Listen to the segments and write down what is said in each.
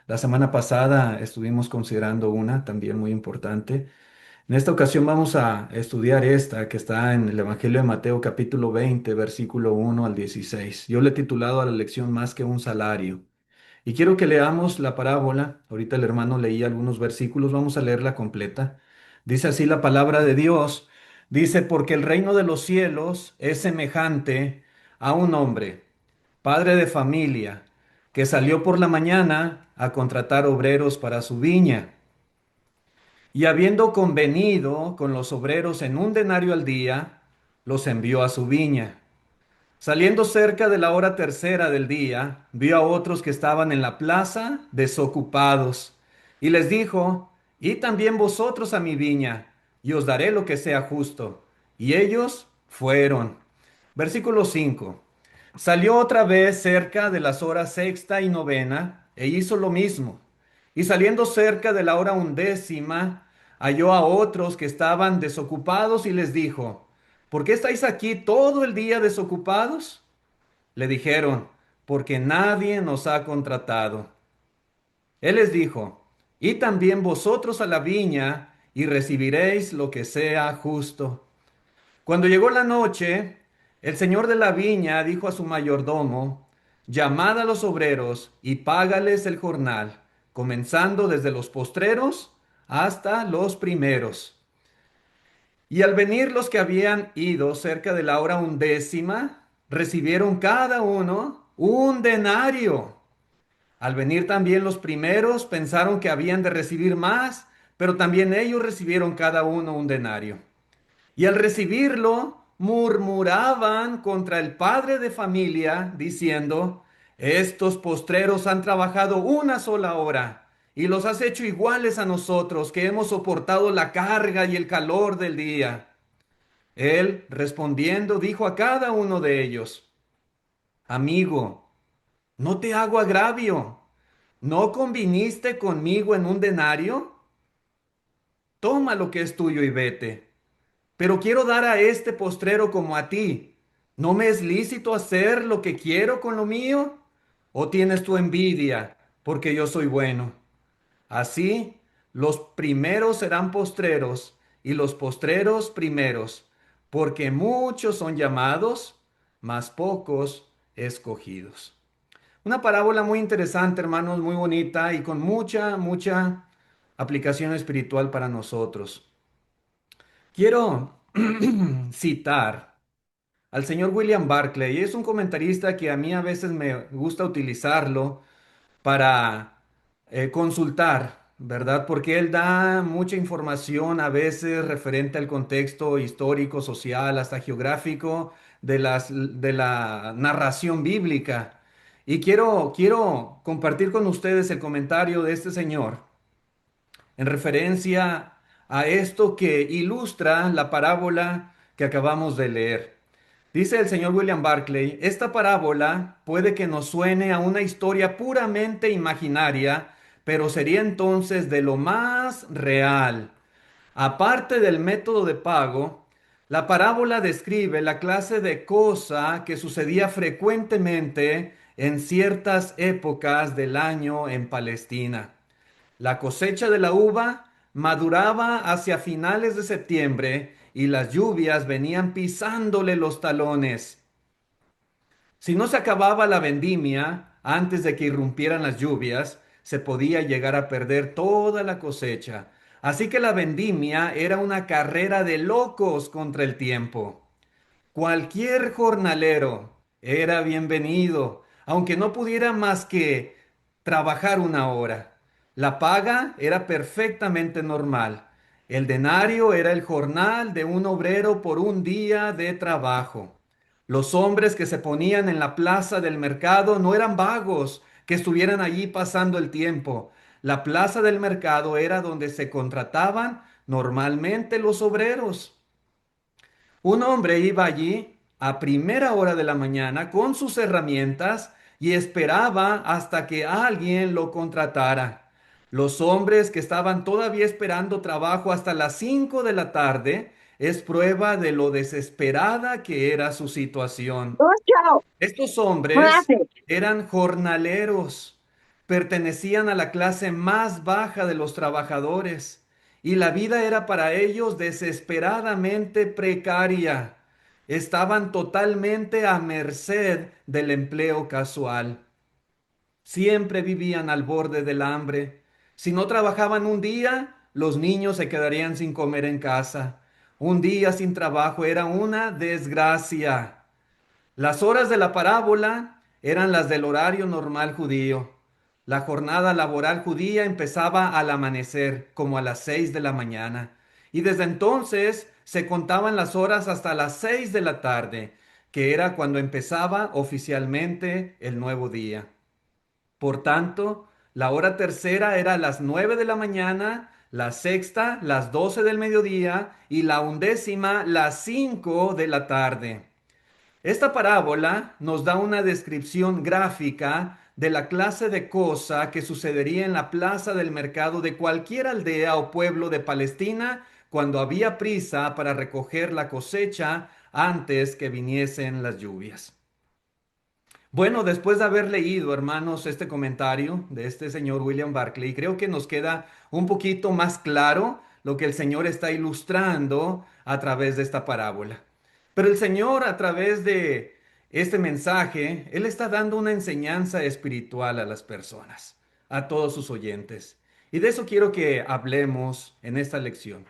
La semana pasada estuvimos considerando una también muy importante. En esta ocasión vamos a estudiar esta que está en el Evangelio de Mateo capítulo 20, versículo 1 al 16. Yo le he titulado a la lección Más que un salario. Y quiero que leamos la parábola. Ahorita el hermano leía algunos versículos, vamos a leerla completa. Dice así la palabra de Dios. Dice, porque el reino de los cielos es semejante a un hombre, padre de familia, que salió por la mañana a contratar obreros para su viña. Y habiendo convenido con los obreros en un denario al día, los envió a su viña. Saliendo cerca de la hora tercera del día, vio a otros que estaban en la plaza desocupados, y les dijo, id también vosotros a mi viña, y os daré lo que sea justo. Y ellos fueron. Versículo 5. Salió otra vez cerca de las horas sexta y novena, e hizo lo mismo. Y saliendo cerca de la hora undécima, halló a otros que estaban desocupados y les dijo, ¿por qué estáis aquí todo el día desocupados? Le dijeron, porque nadie nos ha contratado. Él les dijo, y también vosotros a la viña y recibiréis lo que sea justo. Cuando llegó la noche, el señor de la viña dijo a su mayordomo, llamad a los obreros y págales el jornal, comenzando desde los postreros hasta los primeros. Y al venir los que habían ido cerca de la hora undécima, recibieron cada uno un denario. Al venir también los primeros, pensaron que habían de recibir más, pero también ellos recibieron cada uno un denario. Y al recibirlo, murmuraban contra el padre de familia, diciendo, estos postreros han trabajado una sola hora y los has hecho iguales a nosotros, que hemos soportado la carga y el calor del día. Él, respondiendo, dijo a cada uno de ellos, amigo, no te hago agravio. ¿No conviniste conmigo en un denario? Toma lo que es tuyo y vete. Pero quiero dar a este postrero como a ti. ¿No me es lícito hacer lo que quiero con lo mío? ¿O tienes tu envidia porque yo soy bueno? Así, los primeros serán postreros y los postreros primeros, porque muchos son llamados, mas pocos escogidos. Una parábola muy interesante, hermanos, muy bonita y con mucha aplicación espiritual para nosotros. Quiero citar al señor William Barclay. Es un comentarista que a mí a veces me gusta utilizarlo para consultar, ¿verdad? Porque él da mucha información a veces referente al contexto histórico, social, hasta geográfico de la narración bíblica. Y quiero compartir con ustedes el comentario de este señor en referencia a esto que ilustra la parábola que acabamos de leer. Dice el señor William Barclay, esta parábola puede que nos suene a una historia puramente imaginaria, pero sería entonces de lo más real. Aparte del método de pago, la parábola describe la clase de cosa que sucedía frecuentemente en ciertas épocas del año en Palestina. La cosecha de la uva maduraba hacia finales de septiembre y las lluvias venían pisándole los talones. Si no se acababa la vendimia antes de que irrumpieran las lluvias, se podía llegar a perder toda la cosecha. Así que la vendimia era una carrera de locos contra el tiempo. Cualquier jornalero era bienvenido, aunque no pudiera más que trabajar una hora. La paga era perfectamente normal. El denario era el jornal de un obrero por un día de trabajo. Los hombres que se ponían en la plaza del mercado no eran vagos que estuvieran allí pasando el tiempo. La plaza del mercado era donde se contrataban normalmente los obreros. Un hombre iba allí a primera hora de la mañana con sus herramientas y esperaba hasta que alguien lo contratara. Los hombres que estaban todavía esperando trabajo hasta las 5 de la tarde es prueba de lo desesperada que era su situación. Chao. Estos hombres Frase. eran jornaleros. pertenecían a la clase más baja de los trabajadores y la vida era para ellos desesperadamente precaria. Estaban totalmente a merced del empleo casual. Siempre vivían al borde del hambre. Si no trabajaban un día, los niños se quedarían sin comer en casa. Un día sin trabajo era una desgracia. Las horas de la parábola eran las del horario normal judío. La jornada laboral judía empezaba al amanecer, como a las 6 de la mañana, y desde entonces se contaban las horas hasta las 6 de la tarde, que era cuando empezaba oficialmente el nuevo día. Por tanto, la hora tercera era a las 9 de la mañana, la sexta las 12 del mediodía y la undécima las 5 de la tarde. Esta parábola nos da una descripción gráfica de la clase de cosa que sucedería en la plaza del mercado de cualquier aldea o pueblo de Palestina cuando había prisa para recoger la cosecha antes que viniesen las lluvias. Bueno, después de haber leído, hermanos, este comentario de este señor William Barclay, creo que nos queda un poquito más claro lo que el Señor está ilustrando a través de esta parábola. Pero el Señor, a través de este mensaje, Él está dando una enseñanza espiritual a las personas, a todos sus oyentes. Y de eso quiero que hablemos en esta lección.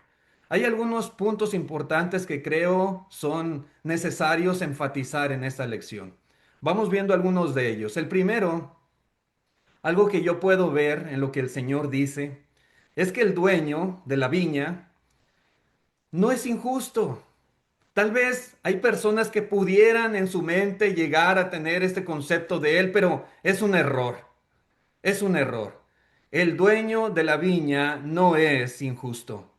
Hay algunos puntos importantes que creo son necesarios enfatizar en esta lección. Vamos viendo algunos de ellos. El primero, algo que yo puedo ver en lo que el Señor dice, es que el dueño de la viña no es injusto. Tal vez hay personas que pudieran en su mente llegar a tener este concepto de él, pero es un error. Es un error. El dueño de la viña no es injusto.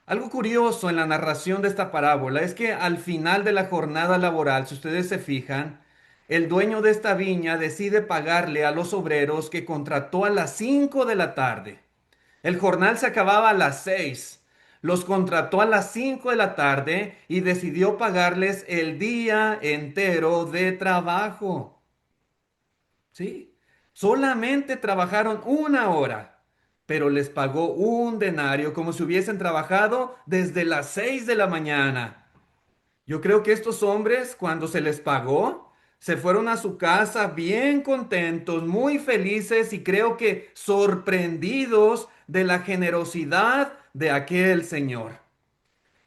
Algo curioso en la narración de esta parábola es que al final de la jornada laboral, si ustedes se fijan, el dueño de esta viña decide pagarle a los obreros que contrató a las 5 de la tarde. El jornal se acababa a las 6. Los contrató a las 5 de la tarde y decidió pagarles el día entero de trabajo. ¿Sí? Solamente trabajaron una hora, pero les pagó un denario como si hubiesen trabajado desde las 6 de la mañana. Yo creo que estos hombres, cuando se les pagó, se fueron a su casa bien contentos, muy felices y creo que sorprendidos de la generosidad de aquel señor.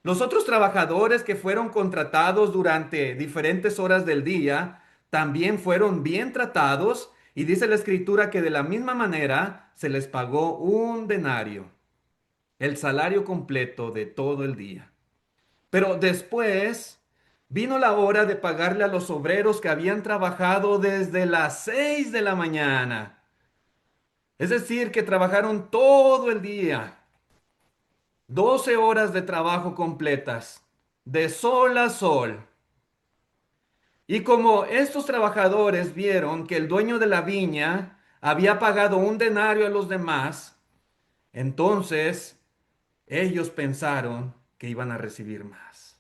Los otros trabajadores que fueron contratados durante diferentes horas del día también fueron bien tratados y dice la escritura que de la misma manera se les pagó un denario, el salario completo de todo el día. Pero después vino la hora de pagarle a los obreros que habían trabajado desde las 6 de la mañana. Es decir, que trabajaron todo el día. 12 horas de trabajo completas, de sol a sol. Y como estos trabajadores vieron que el dueño de la viña había pagado un denario a los demás, entonces ellos pensaron que iban a recibir más.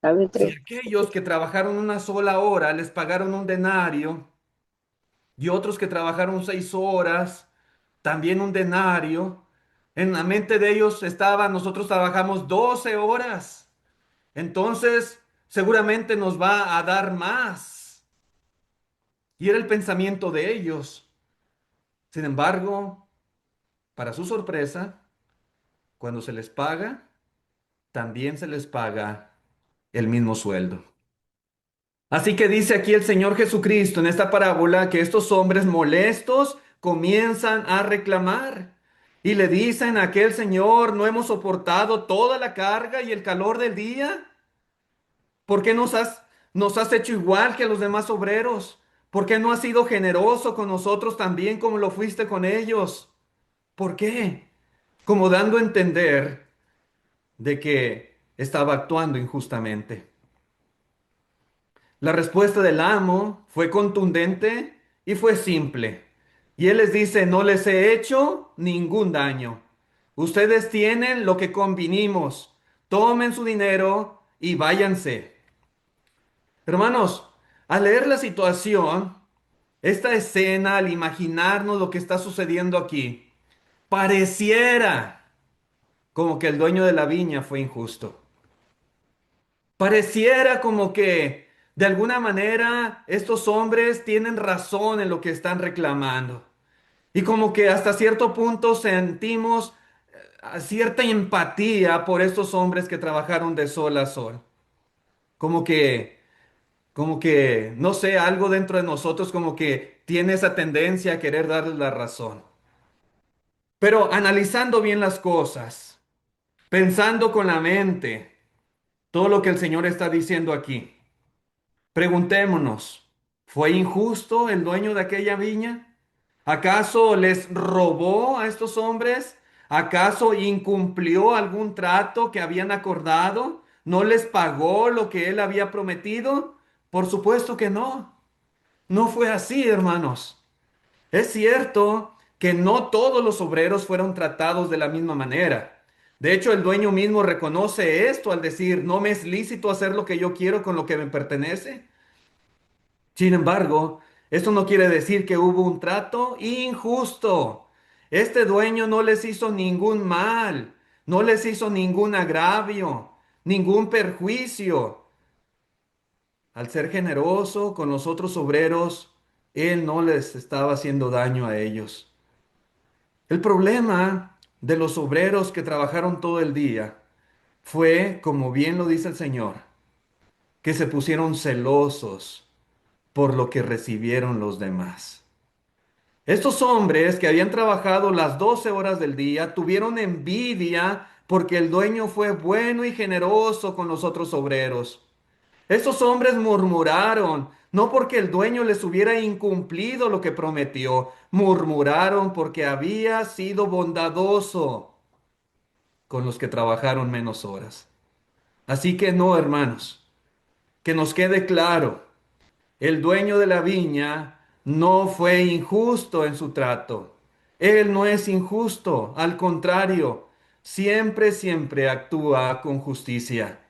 Dame Si tres. aquellos que trabajaron una sola hora les pagaron un denario y otros que trabajaron 6 horas, también un denario, en la mente de ellos estaba, nosotros trabajamos 12 horas. Entonces, seguramente nos va a dar más. Y era el pensamiento de ellos. Sin embargo, para su sorpresa, cuando se les paga, también se les paga el mismo sueldo. Así que dice aquí el Señor Jesucristo en esta parábola que estos hombres molestos comienzan a reclamar y le dicen a aquel Señor, ¿no hemos soportado toda la carga y el calor del día? ¿Por qué nos has hecho igual que a los demás obreros? ¿Por qué no has sido generoso con nosotros también como lo fuiste con ellos? ¿Por qué? Como dando a entender de que estaba actuando injustamente. La respuesta del amo fue contundente y fue simple. Y él les dice, no les he hecho ningún daño. Ustedes tienen lo que convinimos. Tomen su dinero y váyanse. Hermanos, al leer la situación, esta escena, al imaginarnos lo que está sucediendo aquí, pareciera como que el dueño de la viña fue injusto. Pareciera como que de alguna manera estos hombres tienen razón en lo que están reclamando. Y como que hasta cierto punto sentimos cierta empatía por estos hombres que trabajaron de sol a sol. Como que, como que, no sé, algo dentro de nosotros como que tiene esa tendencia a querer darles la razón. Pero analizando bien las cosas, pensando con la mente todo lo que el Señor está diciendo aquí, preguntémonos, ¿fue injusto el dueño de aquella viña? ¿Acaso les robó a estos hombres? ¿Acaso incumplió algún trato que habían acordado? ¿No les pagó lo que él había prometido? Por supuesto que no. No fue así, hermanos. Es cierto que no todos los obreros fueron tratados de la misma manera. De hecho, el dueño mismo reconoce esto al decir, no me es lícito hacer lo que yo quiero con lo que me pertenece. Sin embargo, esto no quiere decir que hubo un trato injusto. Este dueño no les hizo ningún mal, no les hizo ningún agravio, ningún perjuicio. Al ser generoso con los otros obreros, él no les estaba haciendo daño a ellos. El problema de los obreros que trabajaron todo el día fue, como bien lo dice el Señor, que se pusieron celosos por lo que recibieron los demás. Estos hombres que habían trabajado las 12 horas del día tuvieron envidia porque el dueño fue bueno y generoso con los otros obreros. Estos hombres murmuraron, no porque el dueño les hubiera incumplido lo que prometió, murmuraron porque había sido bondadoso con los que trabajaron menos horas. Así que no, hermanos, que nos quede claro. El dueño de la viña no fue injusto en su trato. Él no es injusto, al contrario, siempre actúa con justicia.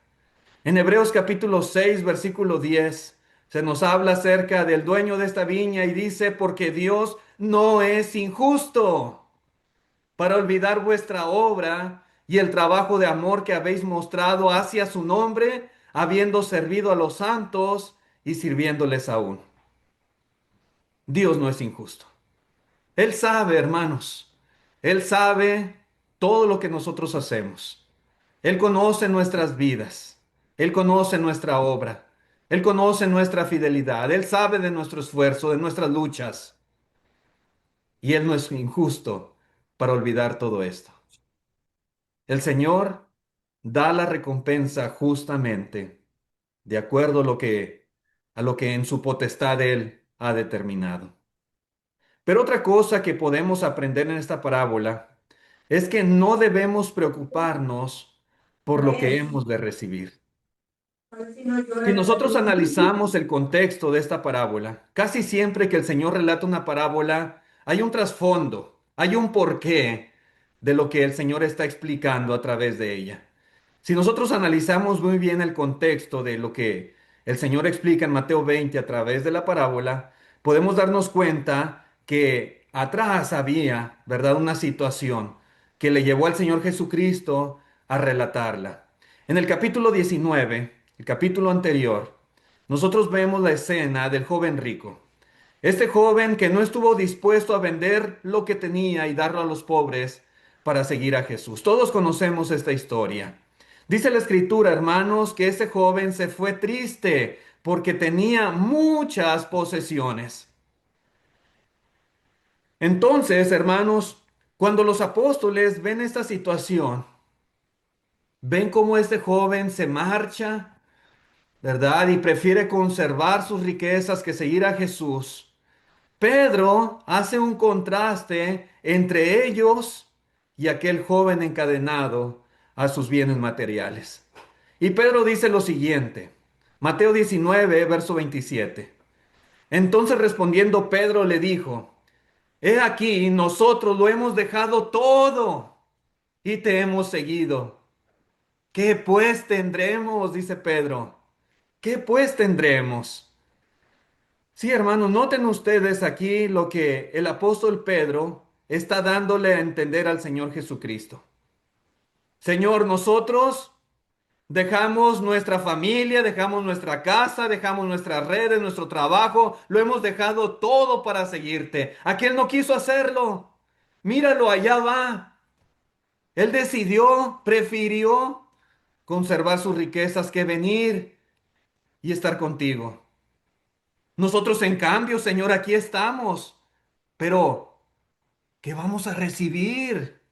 En Hebreos capítulo 6, versículo 10, se nos habla acerca del dueño de esta viña y dice, porque Dios no es injusto para olvidar vuestra obra y el trabajo de amor que habéis mostrado hacia su nombre, habiendo servido a los santos y sirviéndoles aún. Dios no es injusto. Él sabe, hermanos, Él sabe todo lo que nosotros hacemos. Él conoce nuestras vidas. Él conoce nuestra obra. Él conoce nuestra fidelidad. Él sabe de nuestro esfuerzo, de nuestras luchas. Y Él no es injusto para olvidar todo esto. El Señor da la recompensa justamente de acuerdo a lo que en su potestad Él ha determinado. Pero otra cosa que podemos aprender en esta parábola es que no debemos preocuparnos por lo que hemos de recibir. Si nosotros analizamos el contexto de esta parábola, casi siempre que el Señor relata una parábola, hay un trasfondo, hay un porqué de lo que el Señor está explicando a través de ella. Si nosotros analizamos muy bien el contexto de lo que el Señor explica en Mateo 20 a través de la parábola, podemos darnos cuenta que atrás había, ¿verdad?, una situación que le llevó al Señor Jesucristo a relatarla. En el capítulo 19, el capítulo anterior, nosotros vemos la escena del joven rico. Este joven que no estuvo dispuesto a vender lo que tenía y darlo a los pobres para seguir a Jesús. Todos conocemos esta historia. Dice la escritura, hermanos, que ese joven se fue triste porque tenía muchas posesiones. Entonces, hermanos, cuando los apóstoles ven esta situación, ven cómo este joven se marcha, ¿verdad? Y prefiere conservar sus riquezas que seguir a Jesús. Pedro hace un contraste entre ellos y aquel joven encadenado a sus bienes materiales. Y Pedro dice lo siguiente, Mateo 19, verso 27. Entonces respondiendo Pedro le dijo, he aquí, nosotros lo hemos dejado todo y te hemos seguido. ¿Qué pues tendremos? Dice Pedro. ¿Qué pues tendremos? Sí, hermanos, noten ustedes aquí lo que el apóstol Pedro está dándole a entender al Señor Jesucristo. Señor, nosotros dejamos nuestra familia, dejamos nuestra casa, dejamos nuestras redes, nuestro trabajo, lo hemos dejado todo para seguirte. Aquel no quiso hacerlo. Míralo, allá va. Él decidió, prefirió conservar sus riquezas que venir y estar contigo. Nosotros, en cambio, Señor, aquí estamos, pero ¿qué vamos a recibir?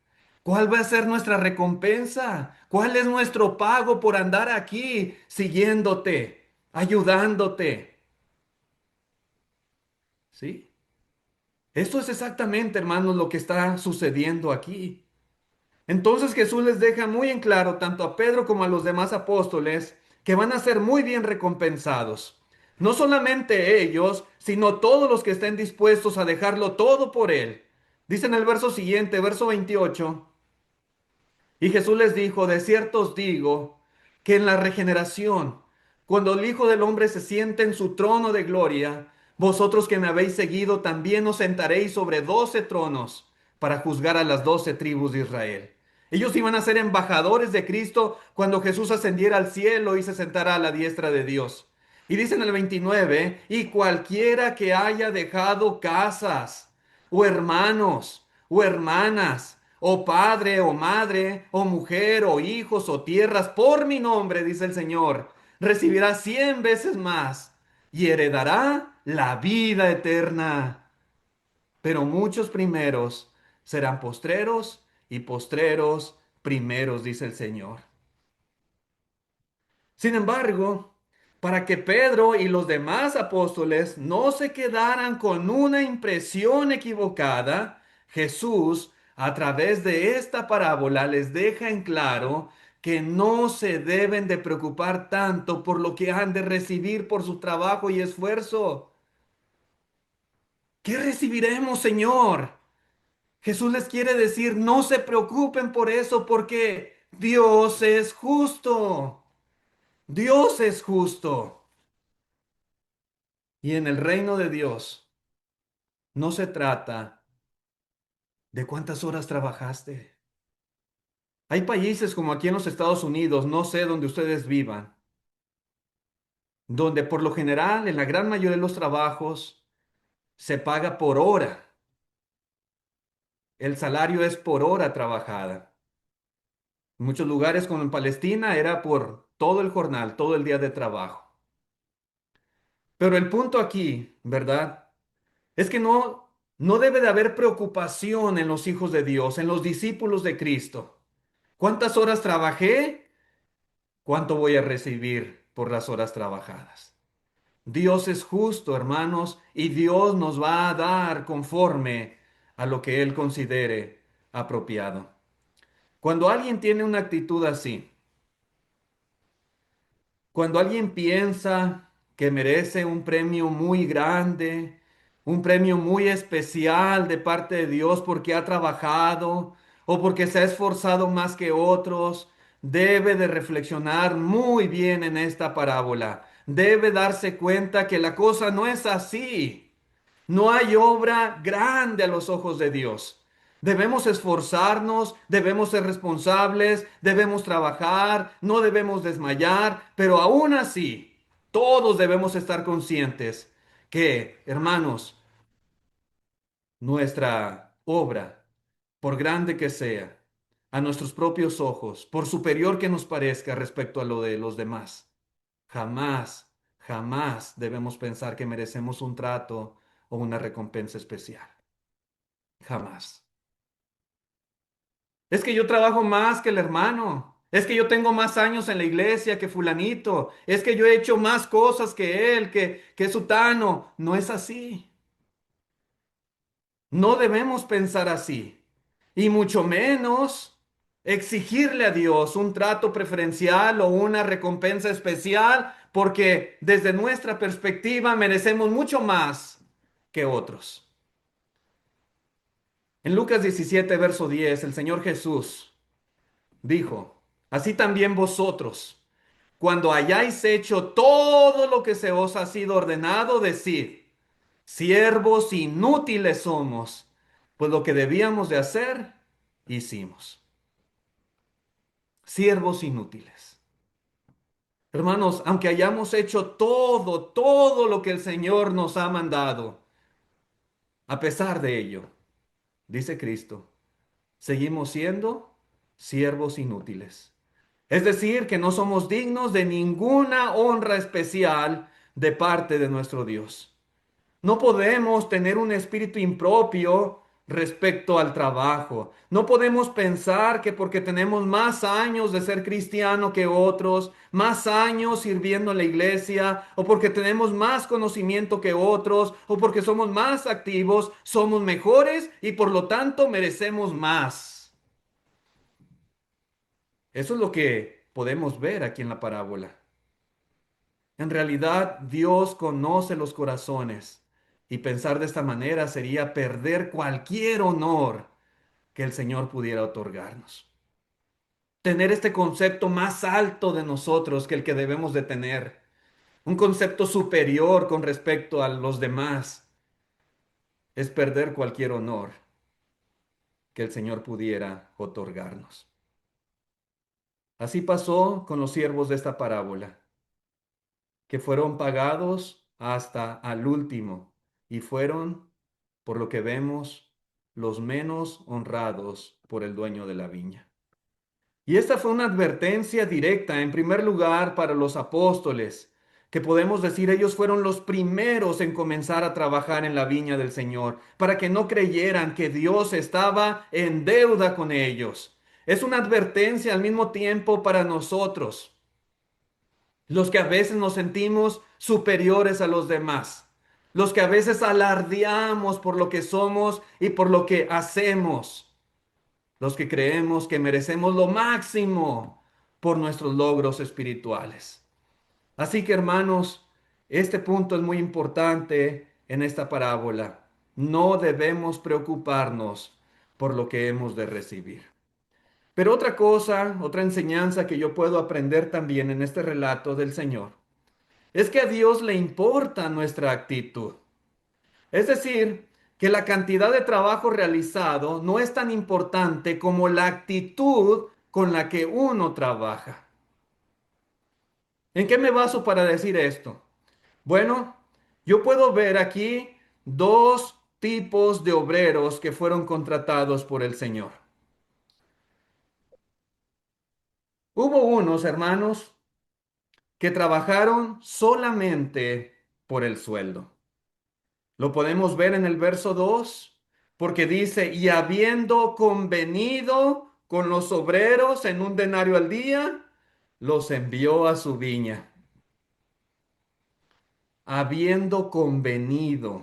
¿Cuál va a ser nuestra recompensa? ¿Cuál es nuestro pago por andar aquí siguiéndote, ayudándote? ¿Sí? Esto es exactamente, hermanos, lo que está sucediendo aquí. Entonces Jesús les deja muy en claro, tanto a Pedro como a los demás apóstoles, que van a ser muy bien recompensados. No solamente ellos, sino todos los que estén dispuestos a dejarlo todo por Él. Dice en el verso siguiente, verso 28. Y Jesús les dijo, de cierto os digo, que en la regeneración, cuando el Hijo del Hombre se siente en su trono de gloria, vosotros que me habéis seguido también os sentaréis sobre 12 tronos para juzgar a las 12 tribus de Israel. Ellos iban a ser embajadores de Cristo cuando Jesús ascendiera al cielo y se sentara a la diestra de Dios. Y dice en el 29, y cualquiera que haya dejado casas, o hermanos, o hermanas, o padre, o madre, o mujer, o hijos, o tierras, por mi nombre, dice el Señor, recibirá 100 veces más y heredará la vida eterna. Pero muchos primeros serán postreros y postreros primeros, dice el Señor. Sin embargo, para que Pedro y los demás apóstoles no se quedaran con una impresión equivocada, Jesús, a través de esta parábola, les deja en claro que no se deben de preocupar tanto por lo que han de recibir por su trabajo y esfuerzo. ¿Qué recibiremos, Señor? Jesús les quiere decir, no se preocupen por eso porque Dios es justo. Dios es justo. Y en el reino de Dios no se trata de cuántas horas trabajaste. Hay países como aquí en los Estados Unidos, no sé dónde ustedes vivan, donde por lo general, en la gran mayoría de los trabajos, se paga por hora. El salario es por hora trabajada. En muchos lugares, como en Palestina, era por todo el jornal, todo el día de trabajo. Pero el punto aquí, ¿verdad? Es que no debe de haber preocupación en los hijos de Dios, en los discípulos de Cristo. ¿Cuántas horas trabajé? ¿Cuánto voy a recibir por las horas trabajadas? Dios es justo, hermanos, y Dios nos va a dar conforme a lo que Él considere apropiado. Cuando alguien tiene una actitud así, cuando alguien piensa que merece un premio muy grande, un premio muy especial de parte de Dios porque ha trabajado o porque se ha esforzado más que otros, debe de reflexionar muy bien en esta parábola. Debe darse cuenta que la cosa no es así. No hay obra grande a los ojos de Dios. Debemos esforzarnos, debemos ser responsables, debemos trabajar, no debemos desmayar, pero aún así, todos debemos estar conscientes que, hermanos, nuestra obra, por grande que sea, a nuestros propios ojos, por superior que nos parezca respecto a lo de los demás, jamás, jamás debemos pensar que merecemos un trato o una recompensa especial. Jamás. Es que yo trabajo más que el hermano. Es que yo tengo más años en la iglesia que fulanito. Es que yo he hecho más cosas que él, que sutano. No es así. No debemos pensar así. Y mucho menos exigirle a Dios un trato preferencial o una recompensa especial, porque desde nuestra perspectiva merecemos mucho más que otros. En Lucas 17, verso 10, el Señor Jesús dijo, así también vosotros, cuando hayáis hecho todo lo que se os ha sido ordenado, decid. Siervos inútiles somos, pues lo que debíamos de hacer, hicimos. Siervos inútiles. Hermanos, aunque hayamos hecho todo lo que el Señor nos ha mandado, a pesar de ello, dice Cristo, seguimos siendo siervos inútiles. Es decir, que no somos dignos de ninguna honra especial de parte de nuestro Dios. No podemos tener un espíritu impropio respecto al trabajo. No podemos pensar que porque tenemos más años de ser cristiano que otros, más años sirviendo en la iglesia, o porque tenemos más conocimiento que otros, o porque somos más activos, somos mejores y por lo tanto merecemos más. Eso es lo que podemos ver aquí en la parábola. En realidad, Dios conoce los corazones y pensar de esta manera sería perder cualquier honor que el Señor pudiera otorgarnos. Tener este concepto más alto de nosotros que el que debemos de tener, un concepto superior con respecto a los demás, es perder cualquier honor que el Señor pudiera otorgarnos. Así pasó con los siervos de esta parábola, que fueron pagados hasta al último y fueron, por lo que vemos, los menos honrados por el dueño de la viña. Y esta fue una advertencia directa, en primer lugar, para los apóstoles, que podemos decir ellos fueron los primeros en comenzar a trabajar en la viña del Señor, para que no creyeran que Dios estaba en deuda con ellos. Es una advertencia al mismo tiempo para nosotros, los que a veces nos sentimos superiores a los demás, los que a veces alardeamos por lo que somos y por lo que hacemos, los que creemos que merecemos lo máximo por nuestros logros espirituales. Así que hermanos, este punto es muy importante en esta parábola. No debemos preocuparnos por lo que hemos de recibir. Pero otra cosa, otra enseñanza que yo puedo aprender también en este relato del Señor, es que a Dios le importa nuestra actitud. Es decir, que la cantidad de trabajo realizado no es tan importante como la actitud con la que uno trabaja. ¿En qué me baso para decir esto? Bueno, yo puedo ver aquí dos tipos de obreros que fueron contratados por el Señor. Hubo unos hermanos que trabajaron solamente por el sueldo. Lo podemos ver en el verso 2, porque dice, y habiendo convenido con los obreros en un denario al día, los envió a su viña. Habiendo convenido.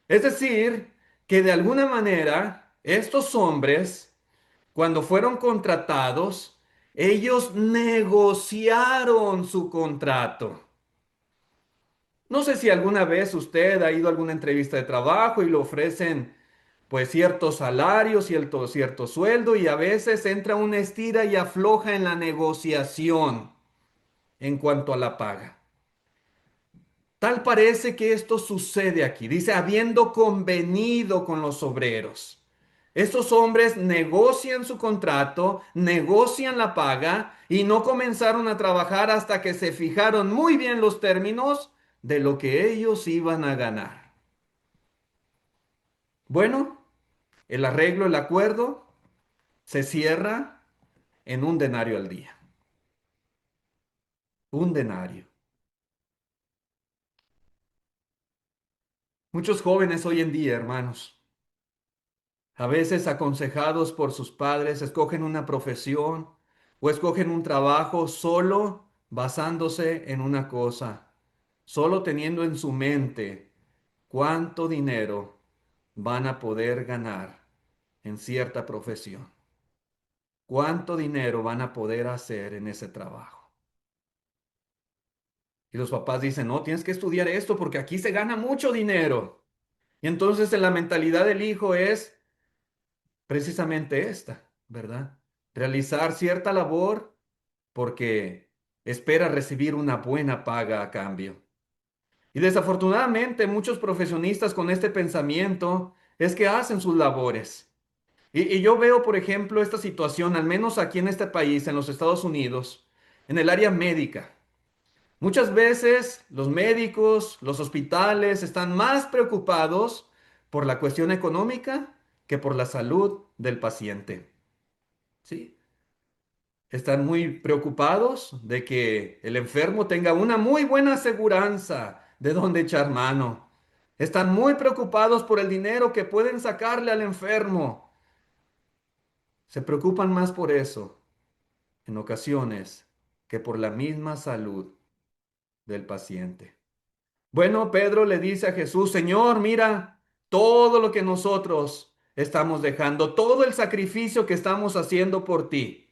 Es decir, que de alguna manera estos hombres, cuando fueron contratados, ellos negociaron su contrato. No sé si alguna vez usted ha ido a alguna entrevista de trabajo y le ofrecen pues cierto salario, cierto sueldo y a veces entra una estira y afloja en la negociación en cuanto a la paga. Tal parece que esto sucede aquí. Dice, habiendo convenido con los obreros. Estos hombres negocian su contrato, negocian la paga y no comenzaron a trabajar hasta que se fijaron muy bien los términos de lo que ellos iban a ganar. Bueno, el arreglo, el acuerdo se cierra en un denario al día. Un denario. Muchos jóvenes hoy en día, hermanos, a veces aconsejados por sus padres, escogen una profesión o escogen un trabajo solo basándose en una cosa, solo teniendo en su mente cuánto dinero van a poder ganar en cierta profesión, cuánto dinero van a poder hacer en ese trabajo. Y los papás dicen, no, tienes que estudiar esto porque aquí se gana mucho dinero. Y entonces en la mentalidad del hijo es precisamente esta, ¿verdad? Realizar cierta labor porque espera recibir una buena paga a cambio. Y desafortunadamente muchos profesionistas con este pensamiento es que hacen sus labores. Y yo veo, por ejemplo, esta situación, al menos aquí en este país, en los Estados Unidos, en el área médica. Muchas veces los médicos, los hospitales están más preocupados por la cuestión económica que por la salud del paciente. ¿Sí? Están muy preocupados de que el enfermo tenga una muy buena aseguranza de dónde echar mano. Están muy preocupados por el dinero que pueden sacarle al enfermo. Se preocupan más por eso en ocasiones que por la misma salud del paciente. Bueno, Pedro le dice a Jesús, Señor, mira todo lo que nosotros estamos dejando, todo el sacrificio que estamos haciendo por ti.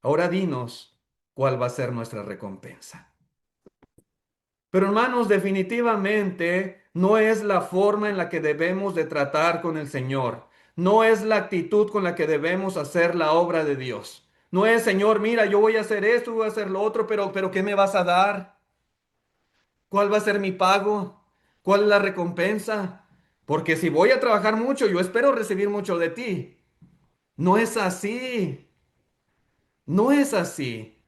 Ahora dinos cuál va a ser nuestra recompensa. Pero hermanos, definitivamente no es la forma en la que debemos de tratar con el Señor. No es la actitud con la que debemos hacer la obra de Dios. No es, Señor, mira, yo voy a hacer esto, voy a hacer lo otro, pero ¿qué me vas a dar? ¿Cuál va a ser mi pago? ¿Cuál es la recompensa? Porque si voy a trabajar mucho, yo espero recibir mucho de ti. No es así. No es así.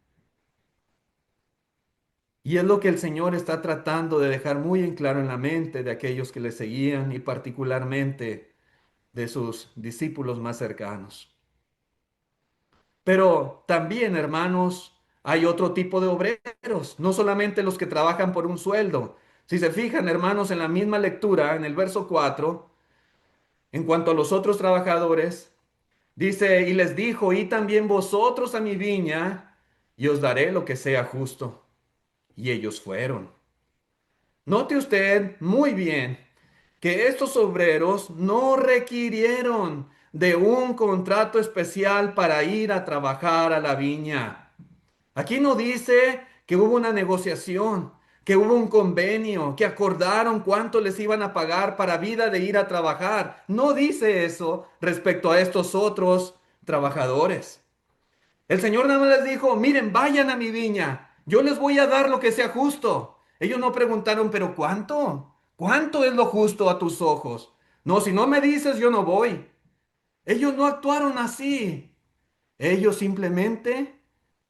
Y es lo que el Señor está tratando de dejar muy en claro en la mente de aquellos que le seguían y particularmente de sus discípulos más cercanos. Pero también, hermanos, hay otro tipo de obreros, no solamente los que trabajan por un sueldo. Si se fijan, hermanos, en la misma lectura, en el verso 4, en cuanto a los otros trabajadores, dice, y les dijo, y también vosotros a mi viña, y os daré lo que sea justo. Y ellos fueron. Note usted muy bien que estos obreros no requirieron de un contrato especial para ir a trabajar a la viña. Aquí no dice que hubo una negociación, que hubo un convenio, que acordaron cuánto les iban a pagar para vida de ir a trabajar. No dice eso respecto a estos otros trabajadores. El Señor nada más les dijo, miren, vayan a mi viña, yo les voy a dar lo que sea justo. Ellos no preguntaron, pero ¿cuánto? ¿Cuánto es lo justo a tus ojos? No, si no me dices, yo no voy. Ellos no actuaron así. Ellos simplemente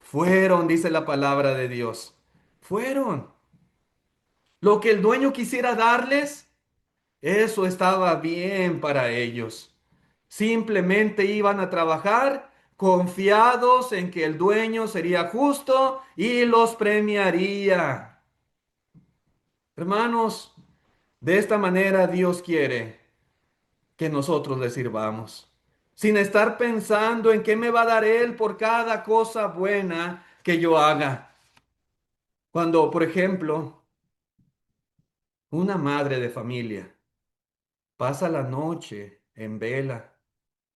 fueron, dice la palabra de Dios. Fueron. Lo que el dueño quisiera darles, eso estaba bien para ellos. Simplemente iban a trabajar confiados en que el dueño sería justo y los premiaría. Hermanos, de esta manera Dios quiere que nosotros le sirvamos, sin estar pensando en qué me va a dar Él por cada cosa buena que yo haga. Cuando, por ejemplo, una madre de familia pasa la noche en vela,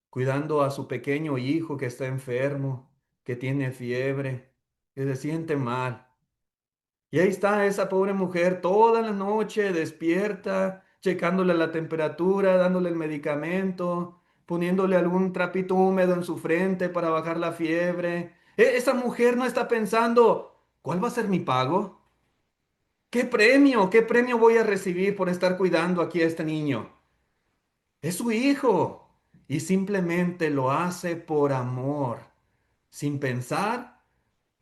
cuidando a su pequeño hijo que está enfermo, que tiene fiebre, que se siente mal. Y ahí está esa pobre mujer toda la noche despierta, checándole la temperatura, dándole el medicamento, poniéndole algún trapito húmedo en su frente para bajar la fiebre. Esa mujer no está pensando, ¿cuál va a ser mi pago? ¿Qué premio? ¿Qué premio voy a recibir por estar cuidando aquí a este niño? Es su hijo y simplemente lo hace por amor, sin pensar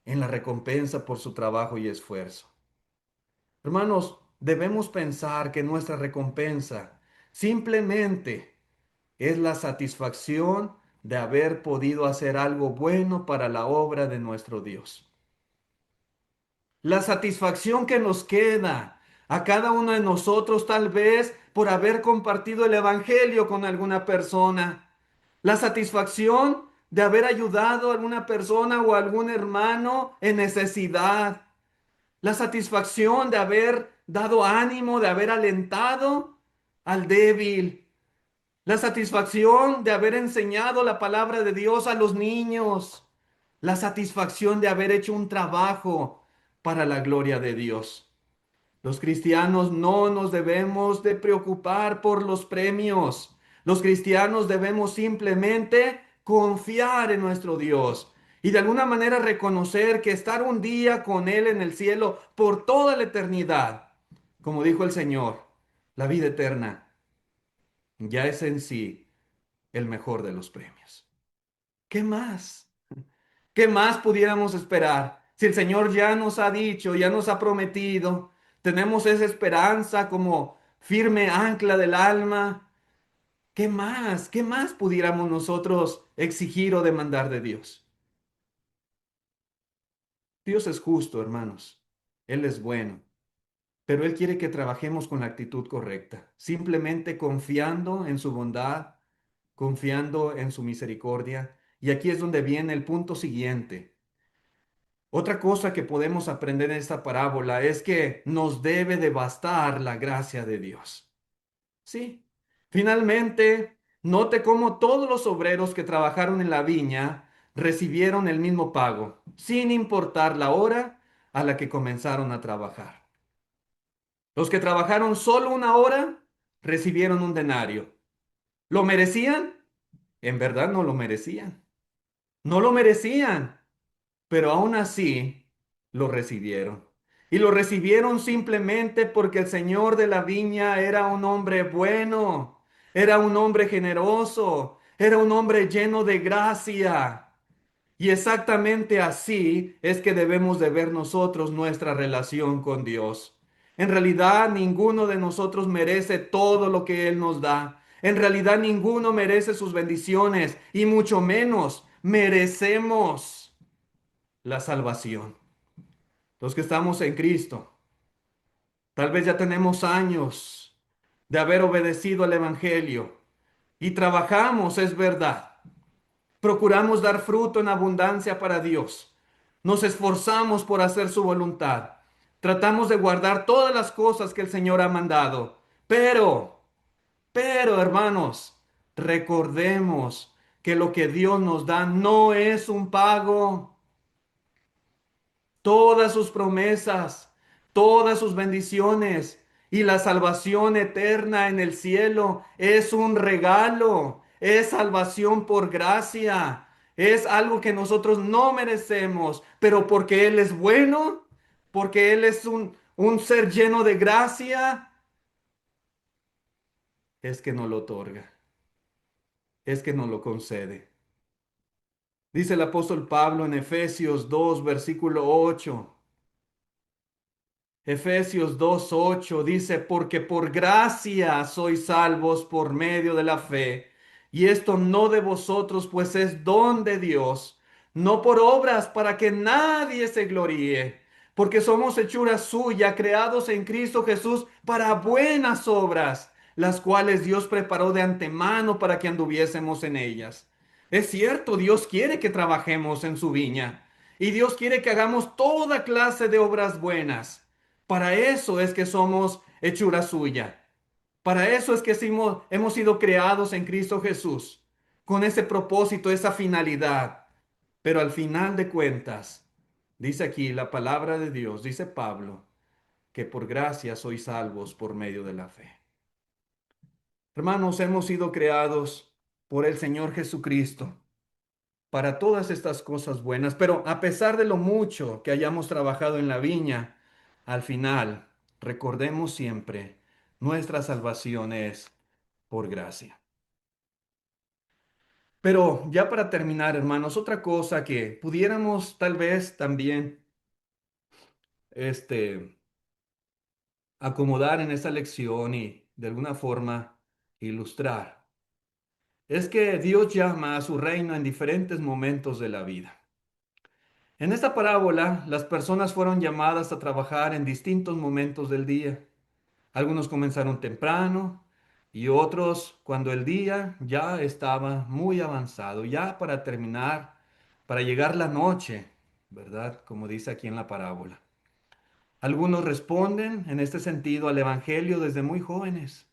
en la recompensa por su trabajo y esfuerzo. Hermanos, debemos pensar que nuestra recompensa simplemente es la satisfacción de haber podido hacer algo bueno para la obra de nuestro Dios. La satisfacción que nos queda a cada uno de nosotros tal vez por haber compartido el Evangelio con alguna persona. La satisfacción de haber ayudado a alguna persona o a algún hermano en necesidad. La satisfacción de haber dado ánimo, de haber alentado al débil. La satisfacción de haber enseñado la palabra de Dios a los niños. La satisfacción de haber hecho un trabajo para la gloria de Dios. Los cristianos no nos debemos de preocupar por los premios. Los cristianos debemos simplemente confiar en nuestro Dios y de alguna manera reconocer que estar un día con Él en el cielo por toda la eternidad como dijo el Señor, la vida eterna ya es en sí el mejor de los premios. ¿Qué más? ¿Qué más pudiéramos esperar? Si el Señor ya nos ha dicho, ya nos ha prometido, tenemos esa esperanza como firme ancla del alma. ¿Qué más? ¿Qué más pudiéramos nosotros exigir o demandar de Dios? Dios es justo, hermanos. Él es bueno, pero Él quiere que trabajemos con la actitud correcta, simplemente confiando en su bondad, confiando en su misericordia. Y aquí es donde viene el punto siguiente. Otra cosa que podemos aprender en esta parábola es que nos debe de bastar la gracia de Dios. Sí. Finalmente, note cómo todos los obreros que trabajaron en la viña recibieron el mismo pago, sin importar la hora a la que comenzaron a trabajar. Los que trabajaron solo una hora recibieron un denario. ¿Lo merecían? En verdad no lo merecían. No lo merecían, pero aún así lo recibieron. Y lo recibieron simplemente porque el señor de la viña era un hombre bueno, era un hombre generoso, era un hombre lleno de gracia. Y exactamente así es que debemos de ver nosotros nuestra relación con Dios. En realidad, ninguno de nosotros merece todo lo que Él nos da. En realidad, ninguno merece sus bendiciones y mucho menos merecemos la salvación. Los que estamos en Cristo, tal vez ya tenemos años de haber obedecido al Evangelio y trabajamos, es verdad. Procuramos dar fruto en abundancia para Dios. Nos esforzamos por hacer su voluntad. Tratamos de guardar todas las cosas que el Señor ha mandado. Pero, hermanos, recordemos que lo que Dios nos da no es un pago. Todas sus promesas, todas sus bendiciones y la salvación eterna en el cielo es un regalo, es salvación por gracia, es algo que nosotros no merecemos, pero porque Él es bueno, porque Él es un ser lleno de gracia, es que nos lo otorga, es que nos lo concede. Dice el apóstol Pablo en Efesios 2, versículo 8. Efesios 2:8 dice, porque por gracia sois salvos por medio de la fe, y esto no de vosotros, pues es don de Dios, no por obras para que nadie se gloríe, porque somos hechura suya, creados en Cristo Jesús para buenas obras, las cuales Dios preparó de antemano para que anduviésemos en ellas. Es cierto, Dios quiere que trabajemos en su viña, y Dios quiere que hagamos toda clase de obras buenas. Para eso es que somos hechura suya. Para eso es que hemos sido creados en Cristo Jesús, con ese propósito, esa finalidad. Pero al final de cuentas, dice aquí la palabra de Dios, dice Pablo, que por gracia sois salvos por medio de la fe. Hermanos, hemos sido creados por el Señor Jesucristo para todas estas cosas buenas, pero a pesar de lo mucho que hayamos trabajado en la viña, al final, recordemos siempre, nuestra salvación es por gracia. Pero ya para terminar, hermanos, otra cosa que pudiéramos tal vez también este, acomodar en esta lección y de alguna forma ilustrar, es que Dios llama a su reino en diferentes momentos de la vida. En esta parábola, las personas fueron llamadas a trabajar en distintos momentos del día. Algunos comenzaron temprano y otros cuando el día ya estaba muy avanzado, ya para terminar, para llegar la noche, ¿verdad? Como dice aquí en la parábola. Algunos responden en este sentido al Evangelio desde muy jóvenes.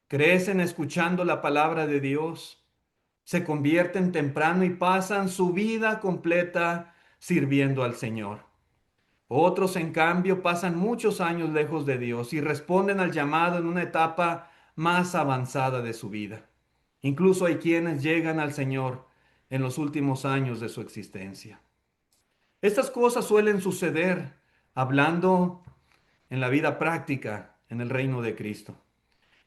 Crecen escuchando la palabra de Dios, se convierten temprano y pasan su vida completa sirviendo al Señor. Otros, en cambio, pasan muchos años lejos de Dios y responden al llamado en una etapa más avanzada de su vida. Incluso hay quienes llegan al Señor en los últimos años de su existencia. Estas cosas suelen suceder hablando en la vida práctica en el reino de Cristo.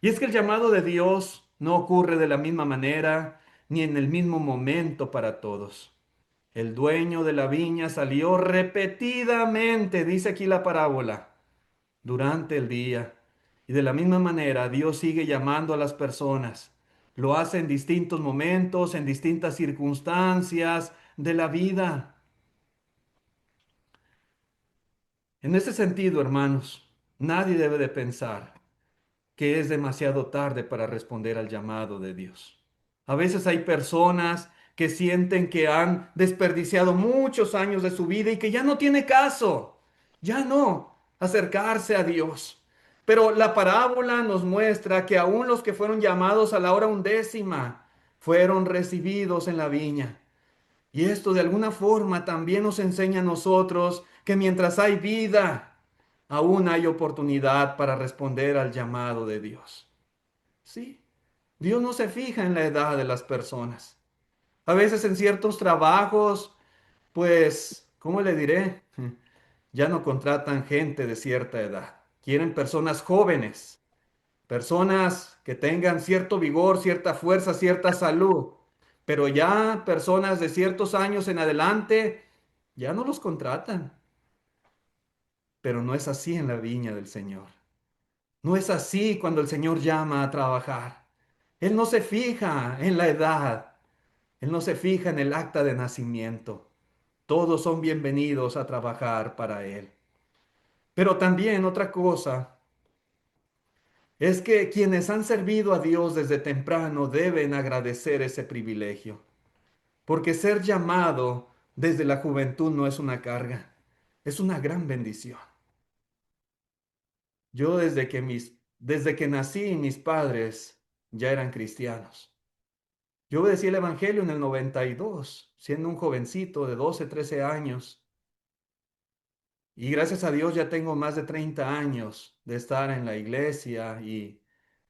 Y es que el llamado de Dios no ocurre de la misma manera ni en el mismo momento para todos. El dueño de la viña salió repetidamente, dice aquí la parábola, durante el día. Y de la misma manera, Dios sigue llamando a las personas. Lo hace en distintos momentos, en distintas circunstancias de la vida. En ese sentido, hermanos, nadie debe de pensar que es demasiado tarde para responder al llamado de Dios. A veces hay personas que sienten que han desperdiciado muchos años de su vida y que ya no tiene caso, ya no acercarse a Dios. Pero la parábola nos muestra que aún los que fueron llamados a la hora undécima fueron recibidos en la viña. Y esto de alguna forma también nos enseña a nosotros que mientras hay vida, aún hay oportunidad para responder al llamado de Dios. Sí, Dios no se fija en la edad de las personas. A veces en ciertos trabajos, pues, ¿cómo le diré? Ya no contratan gente de cierta edad. Quieren personas jóvenes, personas que tengan cierto vigor, cierta fuerza, cierta salud. Pero ya personas de ciertos años en adelante, ya no los contratan. Pero no es así en la viña del Señor. No es así cuando el Señor llama a trabajar. Él no se fija en la edad. Él no se fija en el acta de nacimiento. Todos son bienvenidos a trabajar para Él. Pero también otra cosa es que quienes han servido a Dios desde temprano deben agradecer ese privilegio. Porque ser llamado desde la juventud no es una carga, es una gran bendición. Yo desde que nací, mis padres ya eran cristianos. Yo obedecí el Evangelio en el 92, siendo un jovencito de 12, 13 años. Y gracias a Dios ya tengo más de 30 años de estar en la iglesia y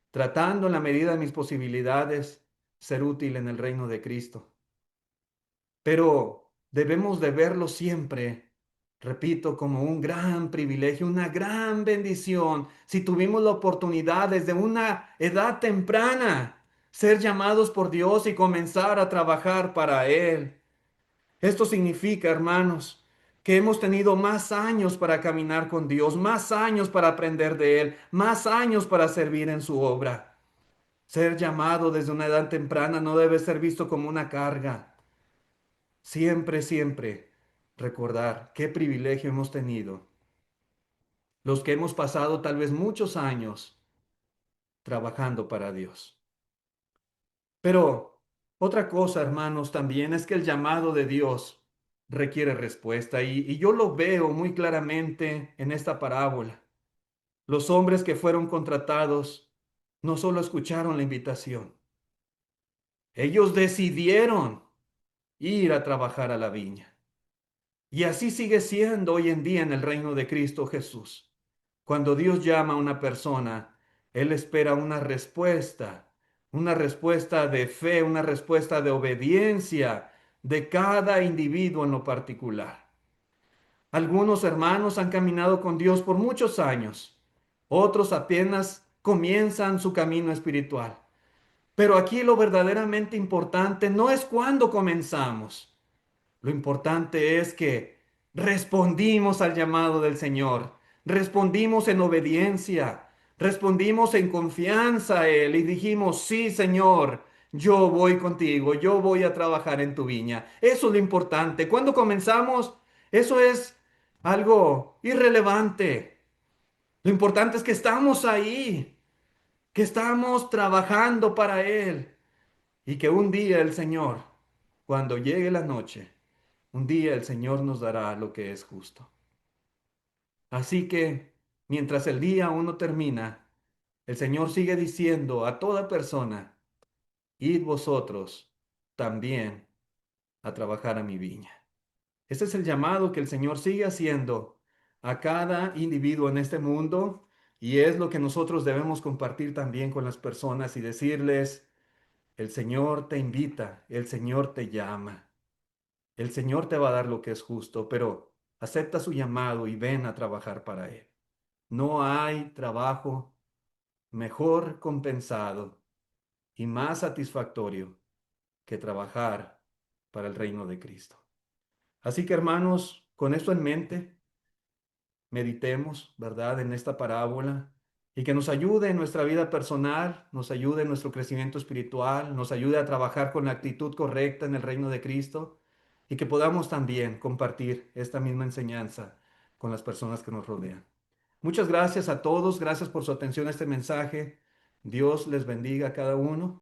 tratando en la medida de mis posibilidades ser útil en el reino de Cristo. Pero debemos de verlo siempre, repito, como un gran privilegio, una gran bendición, si tuvimos la oportunidad desde una edad temprana ser llamados por Dios y comenzar a trabajar para Él. Esto significa, hermanos, que hemos tenido más años para caminar con Dios, más años para aprender de Él, más años para servir en su obra. Ser llamado desde una edad temprana no debe ser visto como una carga. Siempre, siempre recordar qué privilegio hemos tenido. Los que hemos pasado tal vez muchos años trabajando para Dios. Pero otra cosa, hermanos, también es que el llamado de Dios requiere respuesta y yo lo veo muy claramente en esta parábola. Los hombres que fueron contratados no solo escucharon la invitación, ellos decidieron ir a trabajar a la viña. Y así sigue siendo hoy en día en el reino de Cristo Jesús. Cuando Dios llama a una persona, Él espera una respuesta de fe, una respuesta de obediencia de cada individuo en lo particular. Algunos hermanos han caminado con Dios por muchos años, otros apenas comienzan su camino espiritual. Pero aquí lo verdaderamente importante no es cuándo comenzamos. Lo importante es que respondimos al llamado del Señor, respondimos en obediencia, respondimos en confianza a Él y dijimos, sí, Señor, yo voy contigo, yo voy a trabajar en tu viña. Eso es lo importante. Cuando comenzamos, eso es algo irrelevante. Lo importante es que estamos ahí, que estamos trabajando para Él y que un día el Señor, cuando llegue la noche, un día el Señor nos dará lo que es justo. Así que, mientras el día aún no termina, el Señor sigue diciendo a toda persona, id vosotros también a trabajar a mi viña. Ese es el llamado que el Señor sigue haciendo a cada individuo en este mundo y es lo que nosotros debemos compartir también con las personas y decirles, el Señor te invita, el Señor te llama. El Señor te va a dar lo que es justo, pero acepta su llamado y ven a trabajar para Él. no hay trabajo mejor compensado y más satisfactorio que trabajar para el reino de Cristo. Así que hermanos, con esto en mente, meditemos, ¿verdad?, en esta parábola y que nos ayude en nuestra vida personal, nos ayude en nuestro crecimiento espiritual, nos ayude a trabajar con la actitud correcta en el reino de Cristo y que podamos también compartir esta misma enseñanza con las personas que nos rodean. Muchas gracias a todos, gracias por su atención a este mensaje. Dios les bendiga a cada uno.